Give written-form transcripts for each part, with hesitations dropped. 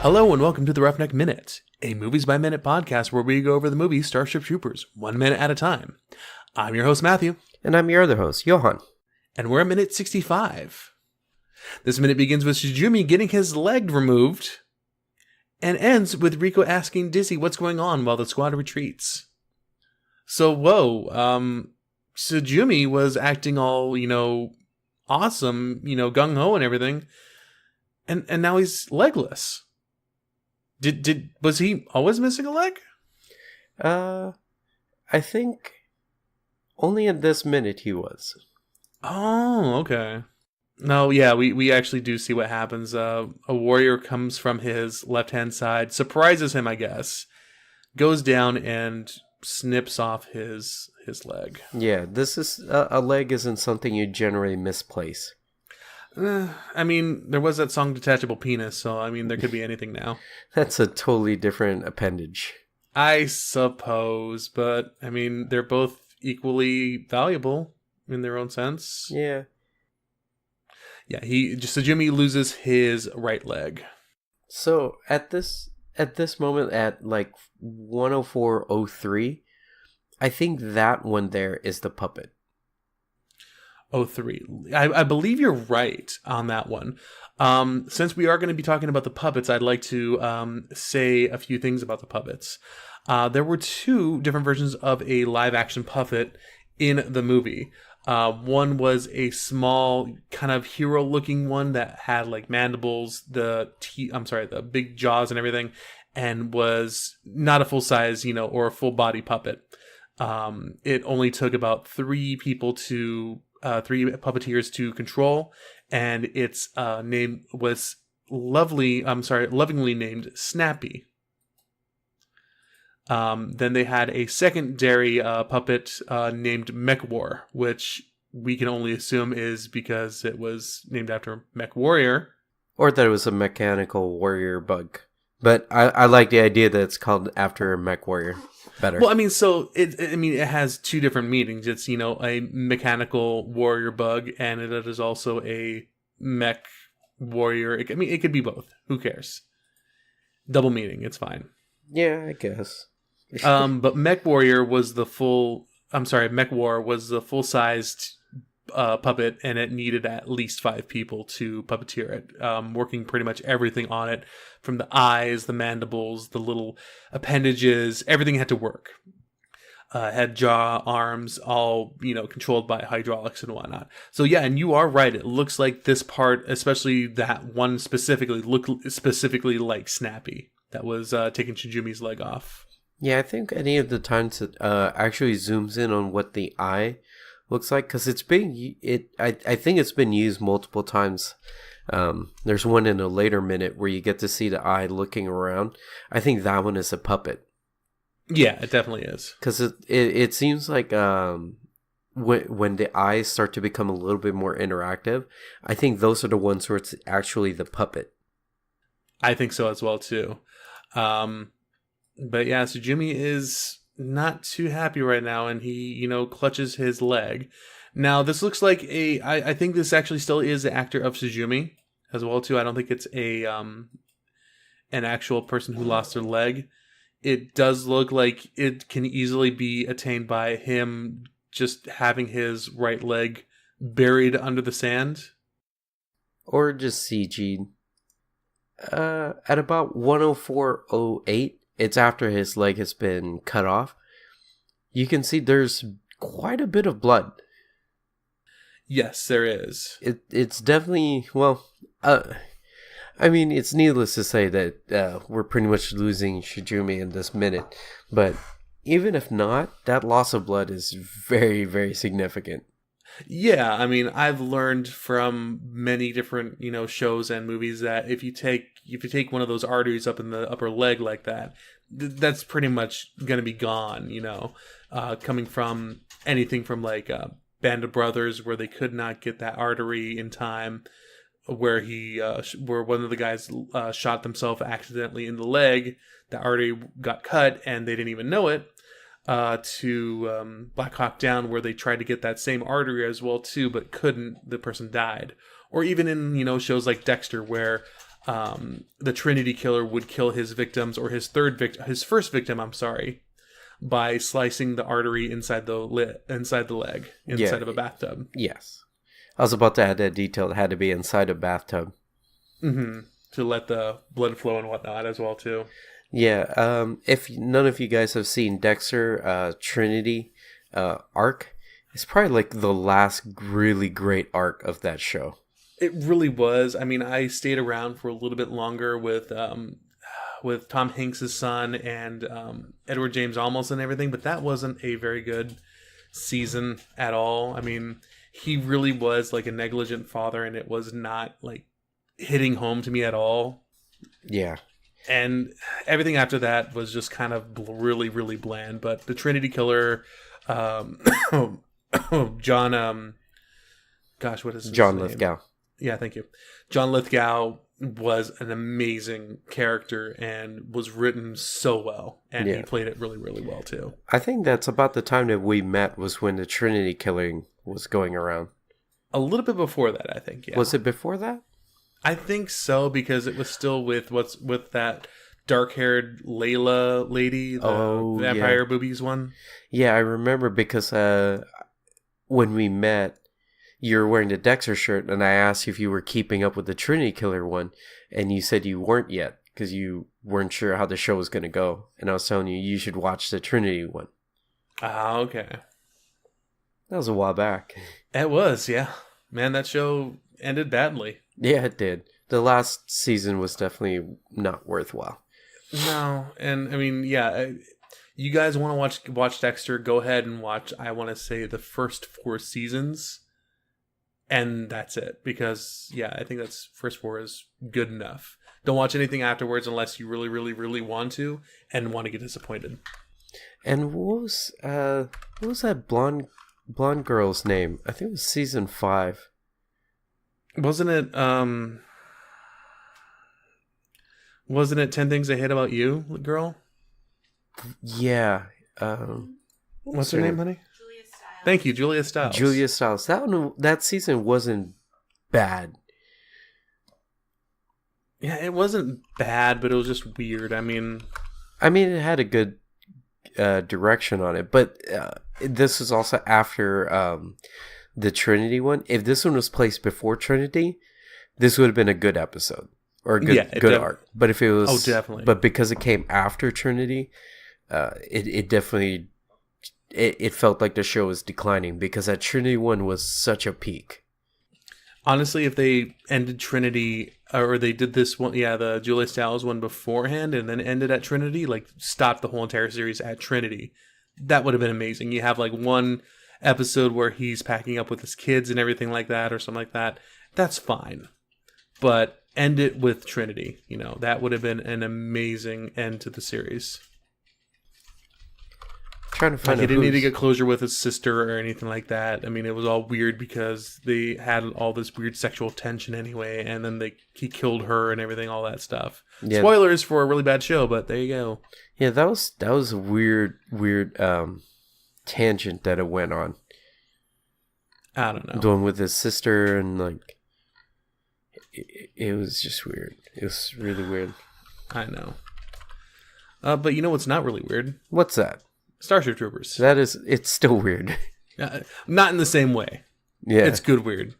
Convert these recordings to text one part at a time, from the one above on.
Hello and welcome to the Roughneck Minute, a Movies by Minute podcast where we go over the movie Starship Troopers 1 minute at a time. I'm your host, Matthew. And I'm your other host, Johan. And we're at minute 65. This minute begins with Shijimi getting his leg removed and ends with Rico asking Dizzy what's going on while the squad retreats. So, Shijimi was acting all, awesome, gung-ho and everything, and now he's legless. Was he always missing a leg? I think only in this minute he was. Oh, okay. No, yeah, we actually do see what happens. A warrior comes from his left-hand side, surprises him, I guess, goes down and snips off his leg. Yeah, this is a leg isn't something you generally misplace. I mean, there was that song Detachable Penis, so I mean, there could be anything now. That's a totally different appendage. I suppose, but I mean, they're both equally valuable in their own sense. Yeah. Yeah, Shijimi loses his right leg. So at this moment at like 104.03, I think that one there is the puppet. 03. I believe you're right on that one. Since we are going to be talking about the puppets, I'd like to say a few things about the puppets. There were two different versions of a live-action puppet in the movie. One was a small, kind of hero-looking one that had like mandibles, the big jaws and everything, and was not a full-size, or a full-body puppet. It only took about three puppeteers to control, and its name was lovingly named Snappy. Then they had a secondary puppet named Mechwar, which we can only assume is because it was named after Mech Warrior. Or that it was a mechanical warrior bug. But I like the idea that it's called after Mech Warrior better. Well, I mean, so it has two different meanings. It's, a mechanical warrior bug, and it is also a mech warrior. It could be both. Who cares? Double meaning. It's fine. Yeah, I guess. But Mechwar was the full-sized puppet, and it needed at least 5 people to puppeteer it, working pretty much everything on it, from the eyes, the mandibles, the little appendages, everything had to work. Head, jaw, arms, all, controlled by hydraulics and whatnot. So yeah, and you are right. It looks like this part, especially that one specifically, looked specifically like Snappy. That was taking Shijimi's leg off. Yeah, I think any of the times it actually zooms in on what the eye looks like, because I think it's been used multiple times. There's one in a later minute where you get to see the eye looking around. I think that one is a puppet. Yeah, it definitely is. Because it seems like when the eyes start to become a little bit more interactive, I think those are the ones where it's actually the puppet. I think so as well, too. But yeah, Shijimi is not too happy right now, and he, clutches his leg. Now, this looks like I think this actually still is the actor of Shijimi as well, too. I don't think it's an actual person who lost their leg. It does look like it can easily be attained by him just having his right leg buried under the sand. Or just CG'd. At about 104.08, it's after his leg has been cut off. You can see there's quite a bit of blood. Yes, there is. It's definitely, it's needless to say that we're pretty much losing Shijimi in this minute. But even if not, that loss of blood is very, very significant. Yeah, I mean, I've learned from many different, shows and movies that if you take one of those arteries up in the upper leg like that, that's pretty much going to be gone, coming from anything from like Band of Brothers, where they could not get that artery in time, where where one of the guys shot themselves accidentally in the leg, the artery got cut and they didn't even know it. To Black Hawk Down, where they tried to get that same artery as well too, but couldn't. The person died. Or even in shows like Dexter, where the Trinity Killer would kill his victims, or his first victim, I'm sorry, by slicing the artery inside the leg, inside of a bathtub. Yes. I was about to add that detail. It had to be inside a bathtub. Mm-hmm. To let the blood flow and whatnot as well, too. Yeah. If none of you guys have seen Dexter, Trinity arc, it's probably like the last really great arc of that show. It really was. I mean, I stayed around for a little bit longer with Tom Hanks' son and Edward James Olmos and everything, but that wasn't a very good season at all. I mean, he really was like a negligent father, and it was not like hitting home to me at all. Yeah. And everything after that was just kind of really, really bland. But the Trinity Killer, John, gosh, what is his John name? Lithgow. Yeah, thank you. John Lithgow was an amazing character and was written so well. And he played it really, really well, too. I think that's about the time that we met was when the Trinity killing was going around. A little bit before that, I think, yeah. Was it before that? I think so, because it was still with that dark-haired Layla lady, the vampire boobies one. Yeah, I remember because when we met, you were wearing the Dexter shirt, and I asked you if you were keeping up with the Trinity Killer one, and you said you weren't yet because you weren't sure how the show was going to go. And I was telling you should watch the Trinity one. Ah, okay. That was a while back. It was, yeah. Man, that show ended badly. Yeah, it did. The last season was definitely not worthwhile. No, and I mean, yeah, you guys want to watch Dexter, go ahead and watch, I want to say, the first 4 seasons, and that's it. Because, yeah, I think that's first 4 is good enough. Don't watch anything afterwards unless you really, really, really want to, and want to get disappointed. And what was that blonde girl's name? I think it was season 5. Wasn't it 10 Things I Hate About You, girl? Yeah. What's her name, honey? Julia Stiles. Thank you, Julia Stiles. Julia Stiles. That season wasn't bad. Yeah, it wasn't bad, but it was just weird. I mean, it had a good direction on it, but this was also after the Trinity one. If this one was placed before Trinity, this would have been a good episode or a good arc. But if it was, definitely. But because it came after Trinity, it definitely it felt like the show was declining because that Trinity one was such a peak. Honestly, if they ended Trinity or they did this one, the Julia Stiles one beforehand and then ended at Trinity, like stopped the whole entire series at Trinity, that would have been amazing. You have like one episode where he's packing up with his kids and everything like that or something like that. That's fine. But end it with Trinity. That would have been an amazing end to the series. Trying to find he didn't need to get closure with his sister or anything like that. I mean, it was all weird because they had all this weird sexual tension anyway, and then he killed her and everything, all that stuff. Yeah. Spoilers for a really bad show, but there you go. Yeah, that was a weird tangent that it went on. I don't know. The one with his sister and like it was just weird. It was really weird. I know. But you know what's not really weird? What's that? Starship Troopers. It's still weird. Not in the same way. Yeah. It's good weird.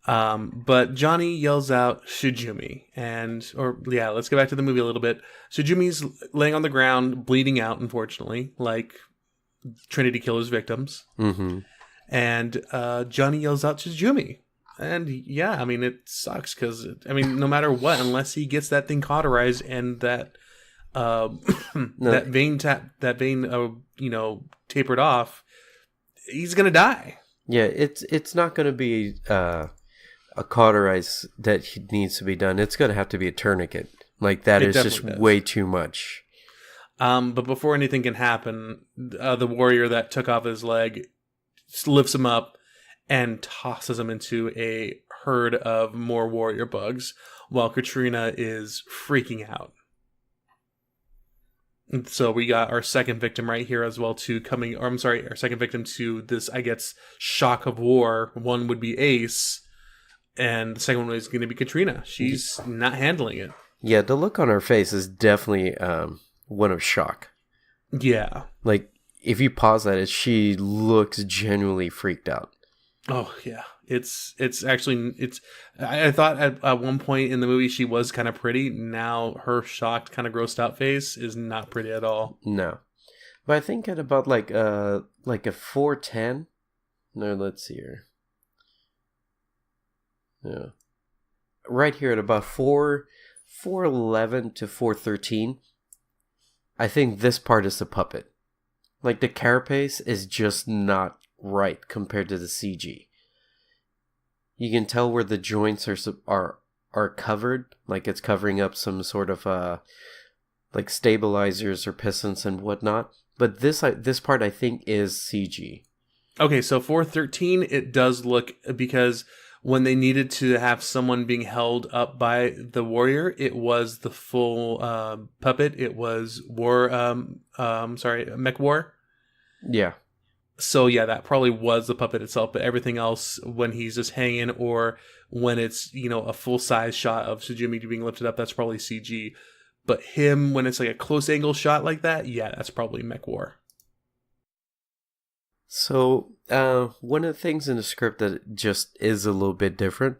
But Johnny yells out Shijimi, let's go back to the movie a little bit. Shijimi's laying on the ground, bleeding out, unfortunately, like Trinity Killer's victims. Mm-hmm. And Johnny yells out Shijimi. And yeah, I mean, it sucks because, no matter what, unless he gets that thing cauterized and that that vein tapered off, he's gonna die. Yeah, it's not gonna be a cauterize that needs to be done. It's gonna have to be a tourniquet. Like that is just way too much. But before anything can happen, the warrior that took off his leg lifts him up and tosses him into a herd of more warrior bugs, while Katrina is freaking out. And so we got our second victim right here as well too our second victim to this, I guess, shock of war. One would be Ace, And the second one is going to be Katrina. She's not handling it. Yeah, the look on her face is definitely one of shock. Yeah. Like, if you pause that, she looks genuinely freaked out. Oh, yeah. It's actually, I thought at one point in the movie she was kind of pretty. Now her shocked, kind of grossed out face is not pretty at all. No. But I think at about like a 410. No, let's see here. Yeah. Right here at about 411 to 413. I think this part is the puppet. Like, the carapace is just not right compared to the CG. You can tell where the joints are covered, like it's covering up some sort of like stabilizers or pistons and whatnot. But this part I think is CG. Okay, so 413 it does look, because when they needed to have someone being held up by the warrior, it was the full puppet. It was Mechwar. Yeah. So yeah, that probably was the puppet itself, but everything else, when he's just hanging or when it's, a full size shot of Shijimi being lifted up, that's probably CG. But him, when it's like a close angle shot like that, yeah, that's probably Mechwar. So one of the things in the script that just is a little bit different,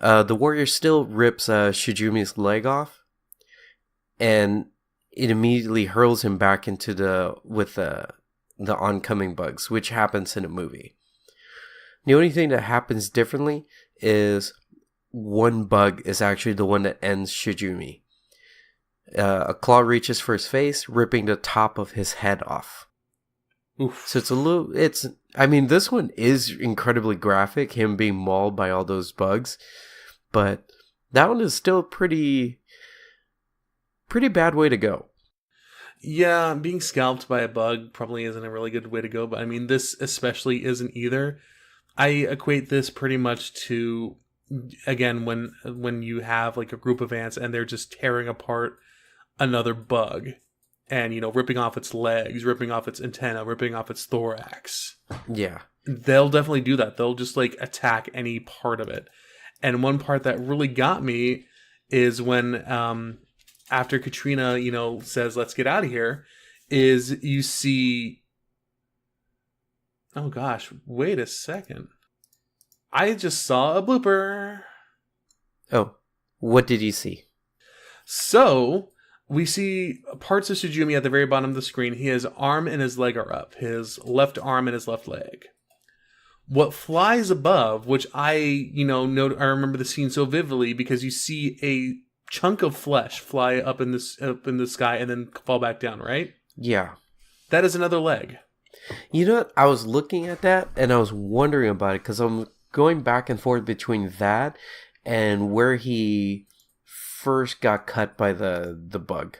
the warrior still rips Shijimi's leg off, and it immediately hurls him back into the oncoming bugs, which happens in a movie. The only thing that happens differently is one bug is actually the one that ends Shijimi. A claw reaches for his face, ripping the top of his head off. Oof. So this one is incredibly graphic, him being mauled by all those bugs, but that one is still pretty bad way to go. Yeah, being scalped by a bug probably isn't a really good way to go, but I mean, this especially isn't either. I equate this pretty much to, again, when you have like a group of ants and they're just tearing apart another bug and, ripping off its legs, ripping off its antenna, ripping off its thorax. Yeah. They'll definitely do that. They'll just like attack any part of it. And one part that really got me is when, after Katrina, says, let's get out of here, is you see... Oh gosh, wait a second. I just saw a blooper. Oh, what did you see? So, we see parts of Shijimi at the very bottom of the screen. His arm and his leg are up. His left arm and his left leg. What flies above, which I remember the scene so vividly because you see a chunk of flesh fly up in the sky and then fall back down, right? Yeah. That is another leg. You know what? I was looking at that and I was wondering about it because I'm going back and forth between that and where he first got cut by the bug.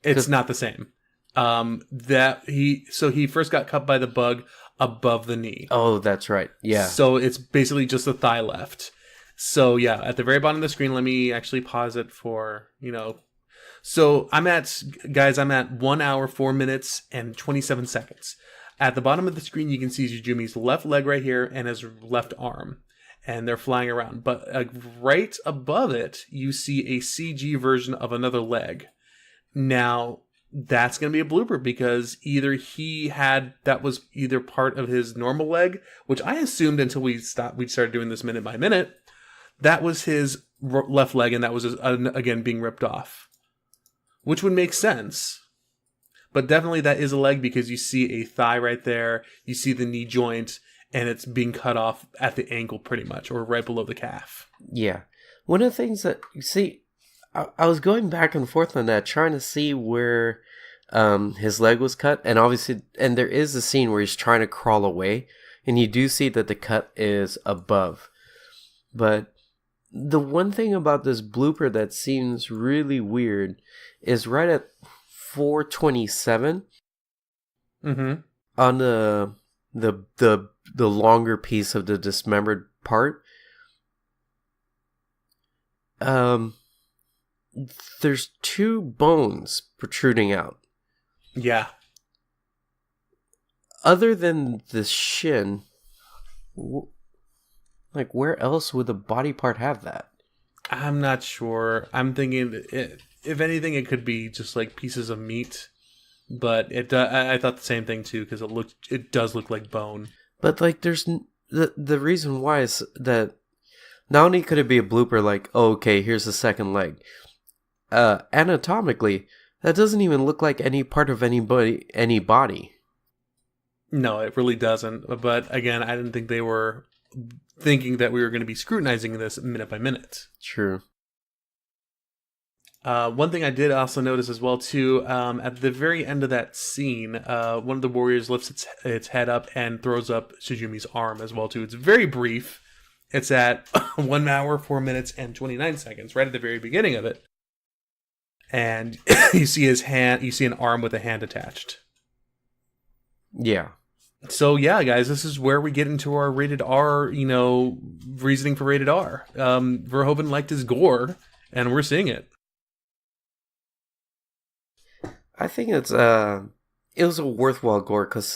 It's not the same. He first got cut by the bug above the knee. Oh, that's right. Yeah. So it's basically just the thigh left. So yeah, at the very bottom of the screen, let me actually pause it for, So I'm at 1 hour, 4 minutes, and 27 seconds. At the bottom of the screen, you can see Shijimi's left leg right here and his left arm. And they're flying around. But right above it, you see a CG version of another leg. Now, that's going to be a blooper because that was either part of his normal leg, which I assumed until we started doing this minute by minute, that was his left leg and that was again being ripped off. Which would make sense. But definitely that is a leg because you see a thigh right there, you see the knee joint, and it's being cut off at the ankle pretty much, or right below the calf. Yeah. One of the things that, you see, I was going back and forth on that, trying to see where his leg was cut, and obviously, and there is a scene where he's trying to crawl away, and you do see that the cut is above. But the one thing about this blooper that seems really weird is right at 4:27 on the longer piece of the dismembered part. There's two bones protruding out. Yeah. Other than the shin, Like, where else would the body part have that? I'm not sure. I'm thinking, if anything, it could be just like pieces of meat. But I thought the same thing too because it does look like bone. But like, the reason why is that not only could it be a blooper, like, oh, okay, here's the second leg. Anatomically, that doesn't even look like any part of any body. No, it really doesn't. But again, I didn't think they were thinking that we were going to be scrutinizing this minute by minute. True. One thing I did also notice as well too, at the very end of that scene, one of the warriors lifts its head up and throws up Shijimi's arm as well too. It's very brief. It's at 1 hour, 4 minutes, and 29 seconds, right at the very beginning of it. And you see his hand. You see an arm with a hand attached. Yeah. So yeah, guys, this is where we get into our rated R. Reasoning for rated R. Verhoeven liked his gore, and we're seeing it. I think it was a worthwhile gore because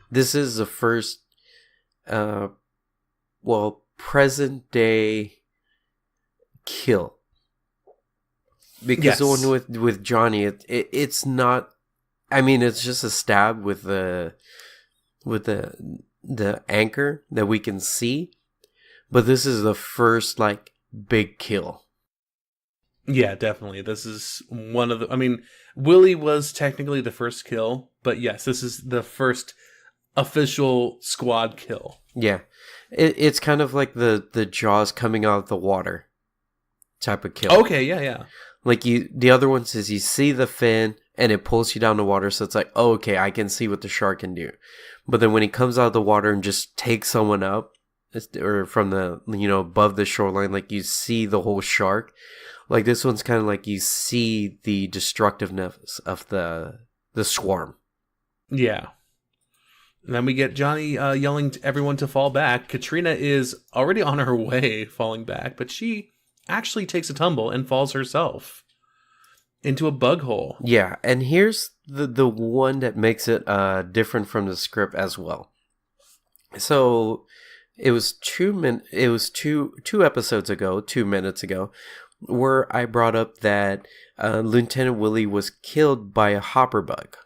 this is the first, present day kill. Because Yes. the one with Johnny, it's not. I mean, it's just a stab with the anchor that we can see, but this is the first like big kill. Yeah, definitely. This is one of the. I mean, Willie was technically the first kill, but yes, this is the first official squad kill. Yeah, it's kind of like the jaws coming out of the water type of kill. Okay, yeah. Like the other ones is you see the fin and it pulls you down the water, so it's like, oh, okay, I can see what the shark can do. But then when he comes out of the water and just takes someone up, or from the above the shoreline, like you see the whole shark. Like this one's kind of like you see the destructiveness of the swarm. Yeah. And then we get Johnny yelling to everyone to fall back. Katrina is already on her way falling back, but she actually takes a tumble and falls herself into a bug hole. Yeah, and here's the one that makes it different from the script as well. So it was 2 episodes ago, 2 minutes ago, where I brought up that Lieutenant Willie was killed by a hopper bug.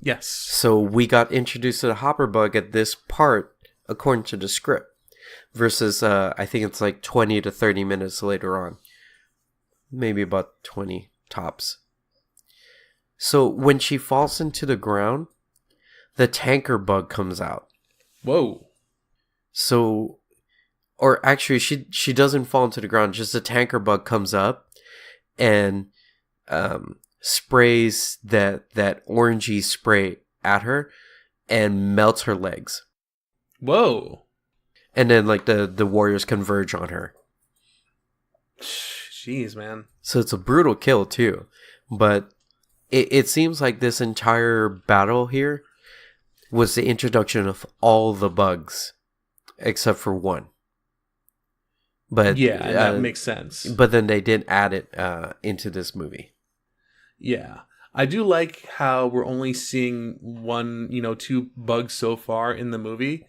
Yes. So we got introduced to the hopper bug at this part, according to the script, versus I think it's like 20 to 30 minutes later on. Maybe about 20 tops. So when she falls into the ground, the tanker bug comes out. Whoa. So, or actually she doesn't fall into the ground, just the tanker bug comes up and sprays that orangey spray at her and melts her legs. Whoa. And then like the warriors converge on her. Jeez, man. So it's a brutal kill too. But it seems like this entire battle here was the introduction of all the bugs except for one. But yeah, that makes sense. But then they did add it into this movie. Yeah. I do like how we're only seeing 2 bugs so far in the movie.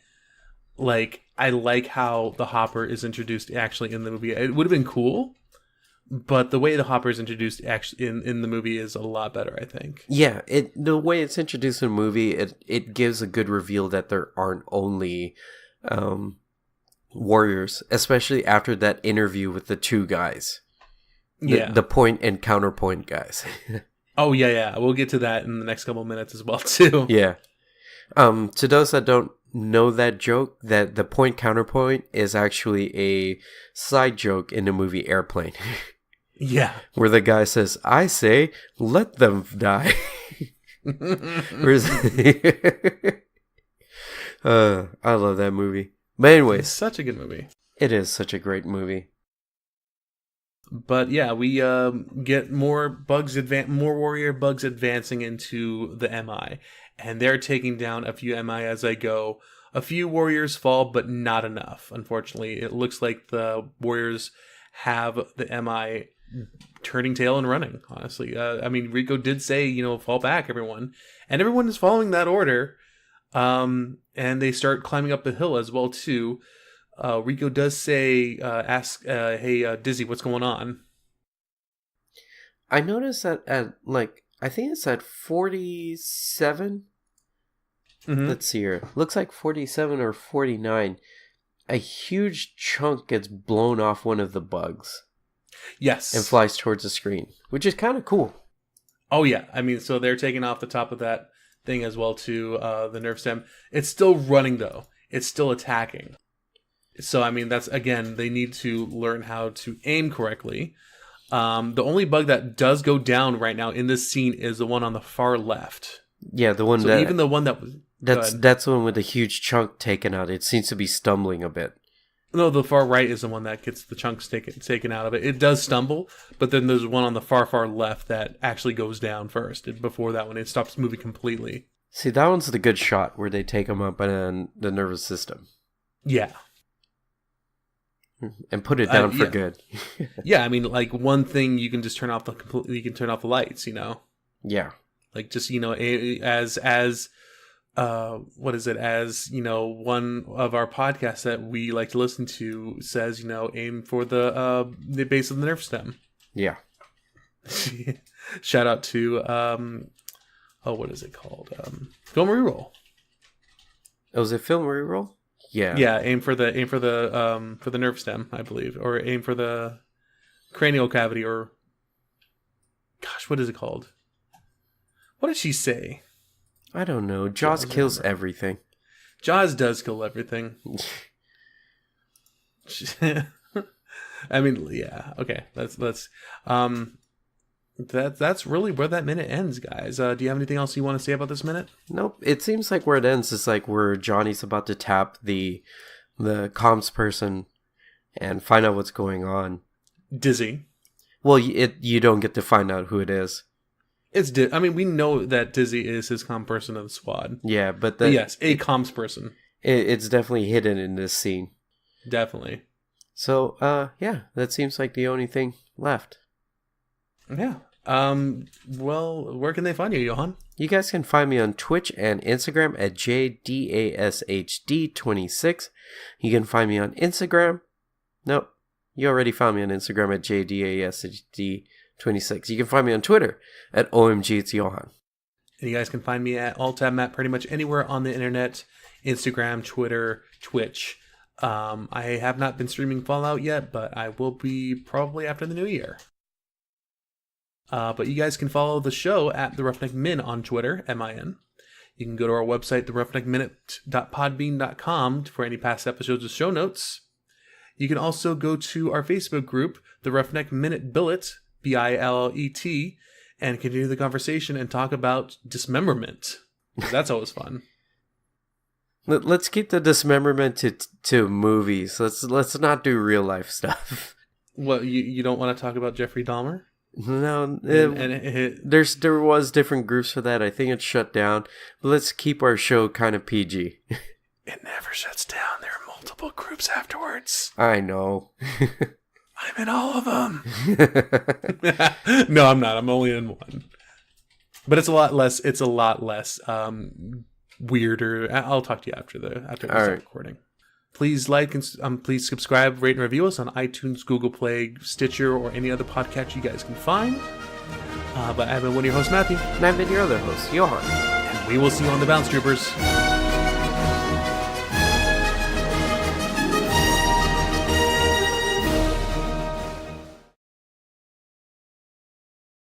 Like, I like how the hopper is introduced actually in the movie. It would have been cool, but the way the hopper is introduced actually in the movie is a lot better, I think. Yeah, the way it's introduced in the movie, it gives a good reveal that there aren't only warriors, especially after that interview with the 2 guys. The point and counterpoint guys. Oh, yeah. We'll get to that in the next couple of minutes as well, too. Yeah. To those that don't know that joke, that the point counterpoint is actually a side joke in the movie Airplane. Yeah. Where the guy says, I say, let them die. I love that movie. But anyways. It's such a good movie. It is such a great movie. But yeah, we get more warrior bugs advancing into the MI, and they're taking down a few MI as they go. A few warriors fall, but not enough. Unfortunately, it looks like the warriors have the MI turning tail and running. Honestly, I mean, Rico did say, fall back, everyone, and everyone is following that order. And they start climbing up the hill as well too. Rico does say, ask, hey, Dizzy, what's going on? I noticed that at, like, I think it's at 47. Mm-hmm. Let's see here. Looks like 47 or 49. A huge chunk gets blown off one of the bugs. Yes. And flies towards the screen, which is kind of cool. Oh, yeah. I mean, so they're taking off the top of that thing as well, too, the nerve stem. It's still running, though. It's still attacking. So, I mean, that's, again, they need to learn how to aim correctly. The only bug that does go down right now in this scene is the one on the far left. Yeah, the one so even the one that was... That's the one with a huge chunk taken out. It seems to be stumbling a bit. No, the far right is the one that gets the chunks taken out of it. It does stumble, but then there's one on the far left that actually goes down first. Before that one, it stops moving completely. See, that one's the good shot where they take them up in the nervous system. Yeah. And put it down for good. Yeah, I mean, like, one thing you can just turn off you can turn off the lights, Yeah. Like, just, as what is it? As, one of our podcasts that we like to listen to says, aim for the base of the nerve stem. Yeah. Shout out to, what is it called? Film Reroll. Oh, was it Film Reroll? Yeah. Yeah, aim for the nerve stem, I believe, or aim for the cranial cavity, or gosh, what is it called? What did she say? I don't know. Jaws kills everything. Jaws does kill everything. I mean, yeah. Okay, that's really where that minute ends, guys. Do you have anything else you want to say about this minute? Nope. It seems like where it ends is like where Johnny's about to tap the comms person and find out what's going on. Dizzy. Well, you don't get to find out who it is. I mean, we know that Dizzy is his comm person of the squad. Yeah, but yes, a comms person. It's definitely hidden in this scene. Definitely. So, yeah, that seems like the only thing left. Yeah. Well, where can they find you, Johan? You guys can find me on Twitch and Instagram at JDASHD26. You can find me on Instagram. Nope. You already found me on Instagram at JDASHD26. You can find me on Twitter at OMG It's Johan. And you guys can find me at AltTabMatt pretty much anywhere on the internet. Instagram, Twitter, Twitch. I have not been streaming Fallout yet, but I will be probably after the new year. But you guys can follow the show at The Roughneck Min on Twitter, MIN. You can go to our website, theroughneckminute.podbean.com, for any past episodes of show notes. You can also go to our Facebook group, The Roughneck Minute Billet, BILLET, and continue the conversation and talk about dismemberment. That's always fun. Let's keep the dismemberment to movies. Let's not do real life stuff. What, you don't want to talk about Jeffrey Dahmer? No, there was different groups for that. I think it's shut down. But let's keep our show kind of PG. It never shuts down. There are multiple groups afterwards. I know. I'm in all of them. No, I'm not. I'm only in one. But it's a lot less. It's a lot less weirder. I'll talk to you after this recording. Please like and please subscribe, rate, and review us on iTunes, Google Play, Stitcher, or any other podcast you guys can find. But I've been one of your hosts, Matthew. And I've been your other host, Johan. And we will see you on the Bounce Troopers.